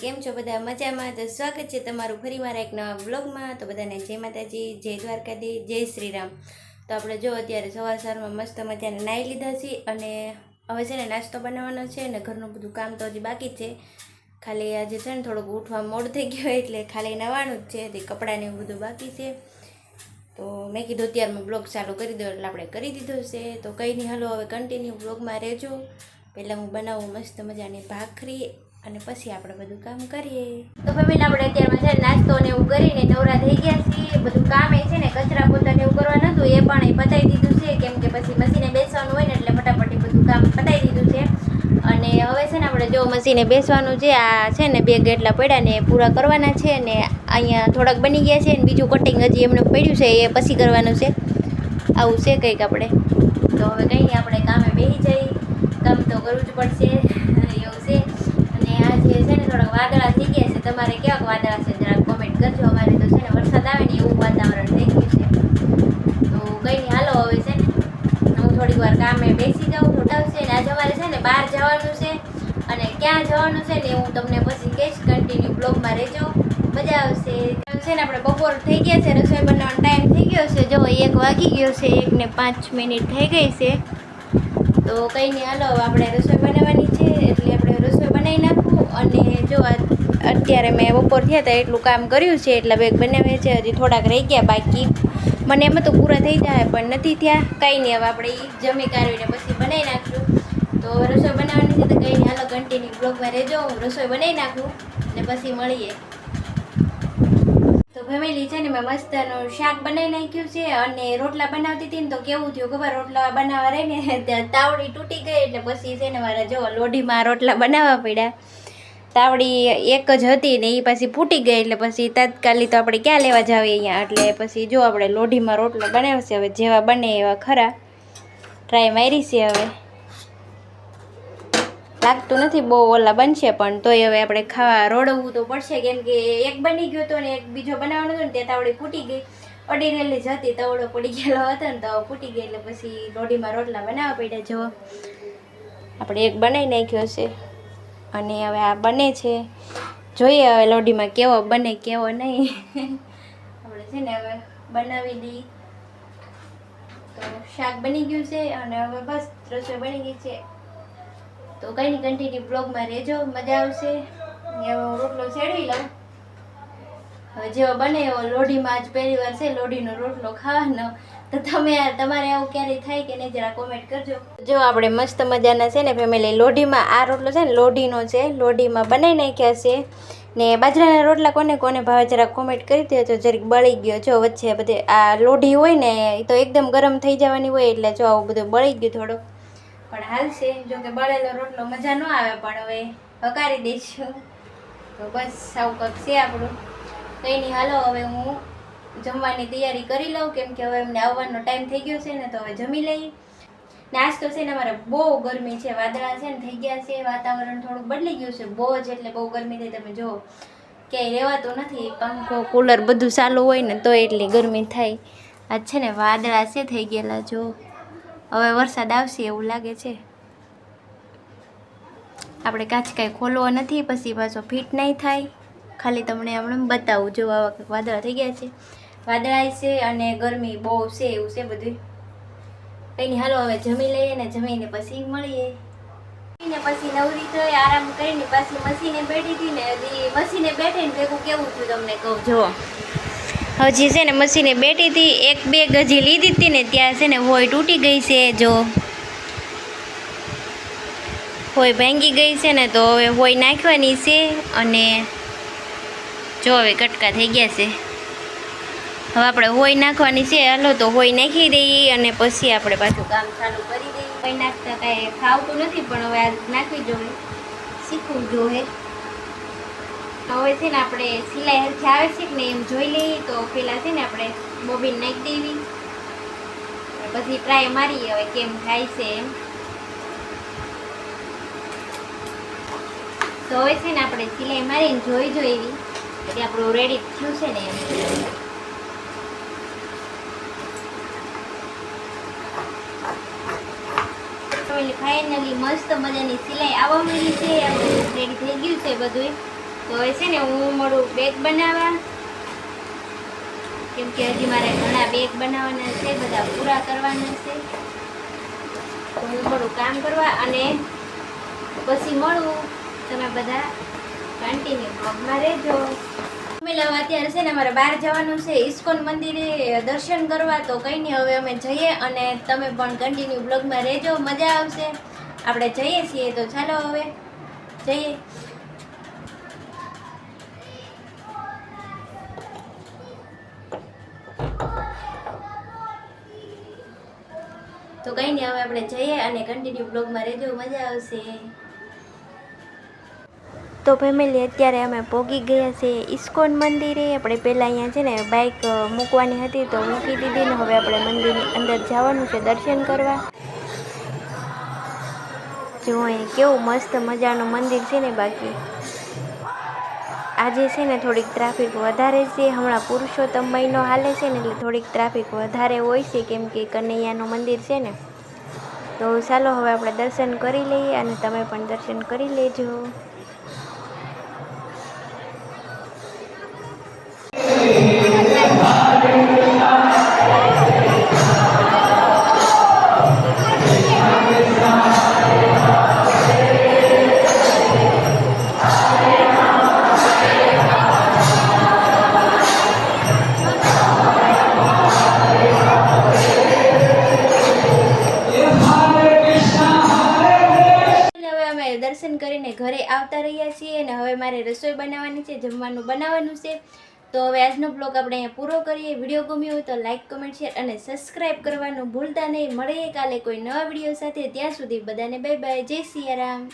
કેમ છો બધા મજામાં? તો સ્વાગત છે તમારું ફરી મારા એક નવા બ્લોગમાં. તો બધાને જય માતાજી, જય દ્વારકાધી, જય શ્રી રામ. તો આપણે જો અત્યારે સવારમાં મસ્ત મજાને નાહી લીધા છીએ અને હવે છે ને નાસ્તો બનાવવાનો છે અને ઘરનું બધું કામ તો હજી બાકી જ છે. ખાલી આજે છે ને થોડુંક ઉઠવા મોડું થઈ ગયું એટલે ખાલી નવાનું જ છે, તે કપડાને એવું બધું બાકી છે. તો મેં કીધું અત્યારમાં બ્લોગ ચાલુ કરી દો એટલે આપણે કરી દીધો છે. તો કંઈ નહીં, હાલો હવે કન્ટિન્યુ બ્લોગમાં રહેજો. પહેલાં હું બનાવું મસ્ત મજાની ભાખરી અને પછી આપણે બધું કામ કરીએ. તો ફેમિલી આપણે અત્યારમાં છે નાસ્તો ને એવું કરીને નવરા થઈ ગયા છીએ. બધું કામ એ છે ને કચરા પોતાને એવું કરવા નહોતું, એ પણ પતાવી દીધું છે, કેમ કે પછી મશીને બેસવાનું હોય ને એટલે ફટાફટ બધું કામ પતાવી દીધું છે. અને હવે છે ને આપણે જો મશીને બેસવાનું છે. આ છે ને 2 ગેટલા પડ્યા ને પૂરા કરવાના છે ને અહીંયા થોડાક બની ગયા છે ને બીજું કટિંગ હજી એમને પડ્યું છે, એ પછી કરવાનું છે. આવું છે કંઈક આપણે. તો હવે કંઈ નહીં, આપણે કામે બેસી જઈએ. કામ તો કરવું જ પડશે એવું છે. અને આજે છે ને થોડાક વાદળા થઈ ગયા છે. તમારે કેવાક વાદળા છે જરાક કોમેન્ટ કરજો. અમારે તો છે ને વરસાદ આવે ને એવું વાતાવરણ થઈ ગયું છે. તો કંઈ નહીં, હાલો હવે છે ને હું થોડીક વાર કામે બેસી જાઉં. થોડા છે ને આજે અમારે છે ને બહાર જવાનું છે અને ક્યાં જવાનું છે ને હું તમને પછી કહીશ. કન્ટિન્યુ બ્લોગમાં રહેજો, મજા આવશે. છે ને આપણે બપોર થઈ ગયા છે, રસોઈ બનાવવાનો ટાઈમ થઈ ગયો છે. જો 1 વાગી ગયો છે, 1 ને 5 મિનિટ થઈ ગઈ છે. તો કંઈ નહીં, હાલો આપણે રસોઈ બનાવવાની છે એટલે આપણે રસોઈ બનાવી નાખવું. અને જો અત્યારે મેં બપોર થયા હતા એટલું કામ કર્યું છે, એટલા બેગ બનાવ્યા છે. હજી થોડાક રહી ગયા બાકી, મને એમાં તો પૂરા થઈ જાય પણ નથી થયા. કંઈ નહીં, હવે આપણે એ જમી કાઢીને પછી બનાવી નાખશું. તો રસોઈ બનાવવાની છે તો કંઈ નહીં, હાલો કન્ટિન્યુ બ્લોગમાં રહેજો. હું રસોઈ બનાવી નાખું ને પછી મળીએ. તો ફેમિલી છે ને મેં મસ્તનું શાક બનાવી નાખ્યું છે અને રોટલા બનાવતી હતી ને તો કેવું થયું ખબર, રોટલા બનાવવા રહીને તાવડી તૂટી ગઈ એટલે પછી છે ને મારે જો લોઢીમાં રોટલા બનાવવા પડ્યા. તાવડી એક જ હતી ને એ પછી ફૂટી ગઈ એટલે પછી તાત્કાલિક તો આપણે ક્યાં લેવા જાવીએ અહીંયા, એટલે પછી જો આપણે લોઢીમાં રોટલા બનાવશે. હવે જેવા બને એવા ખરા ટ્રાય મારી છે. હવે લાગતું નથી બહુ ઓલા બનશે પણ તોય હવે આપણે ખાવા રોડવું તો પડશે, કેમ કે એક બની ગયો હતો ને એક બીજો બનાવવાનો હતો ને તે તાવડી ફૂટી ગઈ. અડીરેલી જ હતી, તવડો પડી ગયેલો હતો ને તો ફૂટી ગઈ એટલે પછી લોઢીમાં રોટલા બનાવવા પડ્યા. જો આપણે એક બનાવી નાખ્યો છે અને હવે આ બને છે. જોઈએ હવે લોઢીમાં કેવો બને કેવો નહીં. આપણે છે ને હવે બનાવી દઈએ. તો શાક બની ગયું છે અને હવે બસ રસોઈ બની ગઈ છે. તો કંઈ નહીં, કન્ટિન્યુ બ્લોગમાં રહેજો, મજા આવશે. એવો રોટલો છેડવી લઉં. હવે જેવો બને એવો લોઢીમાં જ પહેલી વાર છે લોઢીનો રોટલો ખાવાનો. તો તમારે આવું ક્યારેય થાય કે નહીં જરા કોમેન્ટ કરજો. જો આપણે મસ્ત મજાના છે ને ફેમિલી લોઢીમાં આ રોટલો છે ને લોઢીનો છે, લોઢીમાં બનાવી નાખ્યા છે. ને બાજરાના રોટલા કોને કોને ભાવે જરા કોમેન્ટ કરી દે. તો જરીક બળી ગયો જો વચ્ચે બધે. આ લોઢી હોય ને એ તો એકદમ ગરમ થઈ જવાની હોય એટલે જો આવું બધું બળી ગયું થોડુંક, પણ હાલશે. જો કે બળેલો રોટલો મજા ન આવે પણ હવે હકારી દઈશું. તો બસ આવું કંઈક છે આપણું. કંઈ નહીં, હાલો હવે હું જમવાની તૈયારી કરી લઉં, કેમ કે હવે એમને આવવાનો ટાઈમ થઈ ગયો છે ને તો હવે જમી લઈએ. નાસ્તો છે ને અમારે બહુ ગરમી છે, વાદળા છે ને થઈ ગયા છે, વાતાવરણ થોડુંક બદલી ગયું છે બહુ જ, એટલે બહુ ગરમી થઈ. તમે જુઓ ક્યાંય રહેવાતું નથી, પંખો કુલર બધું ચાલુ હોય ને તો એટલી ગરમી થાય. આજ છે ને વાદળા છે થઈ ગયેલા. જો હવે વરસાદ આવશે એવું લાગે છે. આપણે કાચ કાંઈ ખોલવો નથી પછી પાછો ફિટ નહીં થાય. ખાલી તમને હમણાં બતાવું. જો આવા વાદળા થઈ ગયા છે, વાદળા છે અને ગરમી બહુ છે એવું છે બધું. કંઈ નહીં, હાલો હવે જમી લઈએ ને જમીને પછી મળીએ. ને પછી નવરી થઈ આરામ કરીને પાછી મશીને બેઠી હતી ને હજી મશીને બેઠીને ભેગું કેવું થયું તમને કહું. જુઓ હજી છે ને મશીને બેઠી હતી, 1 બેગ હજી લીધી હતી ને ત્યાં છે ને હોય તૂટી ગઈ છે. જો હોય ભાંગી ગઈ છે ને તો હવે હોય નાખવાની છે અને જો હવે કટકા થઈ ગયા છે. હવે આપણે હોય નાખવાની છે. હાલો તો હોય નાખી દઈએ અને પછી આપણે પાછું કામ ચાલુ કરી દઈએ. કંઈ નાખતા કાંઈ ખાવતું નથી પણ હવે આ નાખવી જોઈએ, શીખવું જોઈએ. હવે છે ને આપણે સિલાઈ હરખી આવે છે કે નહીં એમ જોઈ લઈએ. તો પહેલાં છે ને આપણે બોબીન નાખી દેવી પછી ટ્રાય મારીએ હવે કેમ થાય છે એમ. તો હવે છે ને આપણે સિલાઈ મારીને જોઈ એવી એટલે આપણું રેડી થયું છે ને એમ. ફાઇનલી મસ્ત મજાની સિલાઈ આવવા મળી છે. આપણું રેડી થઈ ગયું છે બધું. તો હવે છે ને હું મળું બેગ બનાવવા, કેમ કે હજી મારે ઘણા બેગ બનાવવાના છે, બધા પૂરા કરવાના છે. તો હું થોડું કામ કરવા અને પછી મળું. તમે બધા કન્ટિન્યુ બ્લોગમાં રહેજો. અત્યારે છે ને અમારે બહાર જવાનું છે ઇસ્કોન મંદિરે દર્શન કરવા. તો કંઈ નહીં, હવે અમે જઈએ અને તમે પણ કન્ટિન્યુ બ્લોગમાં રહેજો, મજા આવશે. આપણે જઈએ છીએ તો ચાલો હવે જઈએ. તો કંઈ નહીં, હવે આપણે જઈએ અને કન્ટિન્યુ બ્લોગમાં રહેજો, મજા આવશે. તો ફેમિલી અત્યારે અમે પહોંચી ગયા છે ઇસ્કોન મંદિરે. આપણે પહેલાં અહીંયા છે ને બાઇક મૂકવાની હતી તો મૂકી દીધી ને હવે આપણે મંદિરની અંદર જવાનું છે દર્શન કરવા. જો અહીં કેવું મસ્ત મજાનું મંદિર છે ને. બાકી આજે છે ને થોડીક ટ્રાફિક વધારે છે, હમણાં પુરુષોત્તમ મહિનો હાલે છે ને એટલે થોડીક ટ્રાફિક વધારે હોય છે, કેમ કે કનૈયાનું મંદિર છે ને. તો ચાલો હવે આપણે દર્શન કરી લઈએ અને તમે પણ દર્શન કરી લેજો. દર્શન કરીને ઘરે આવતા રહ્યા છીએ અને હવે મારે રસોઈ બનાવવાની છે, જમવાનું બનાવવાનું છે. તો હવે આજનો બ્લોગ આપણે અહીંયા પૂરો કરીએ. વિડીયો ગમ્યો હોય તો લાઈક, કમેન્ટ, શેર અને સબસ્ક્રાઈબ કરવાનું ભૂલતા નહીં. મળીએ કાલે કોઈ નવા વિડીયો સાથે. ત્યાં સુધી બધાને બાય બાય, જય સિયારામ.